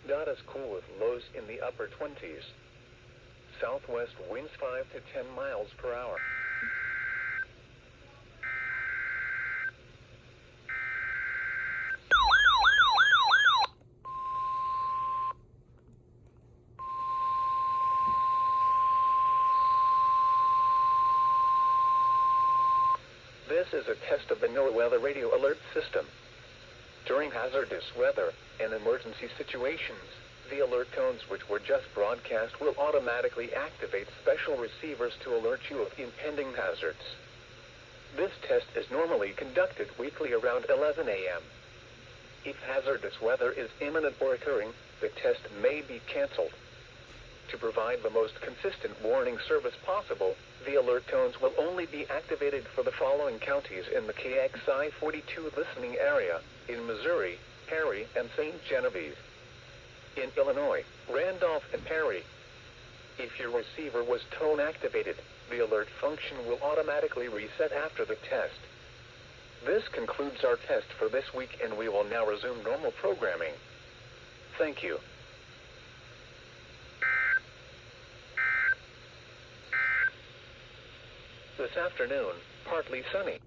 Not as cool with lows in the upper 20s. Southwest winds 5 to 10 miles per hour. This is a test of the NOAA Weather Radio Alert System. During hazardous weather and emergency situations, the alert tones which were just broadcast will automatically activate special receivers to alert you of impending hazards. This test is normally conducted weekly around 11 a.m. If hazardous weather is imminent or occurring, the test may be canceled. To provide the most consistent warning service possible, the alert tones will only be activated for the following counties in the KXI42 listening area: in Missouri, Perry, and St. Genevieve. In Illinois, Randolph and Perry. If your receiver was tone activated, the alert function will automatically reset after the test. This concludes our test for this week, and we will now resume normal programming. Thank you. This afternoon, partly sunny.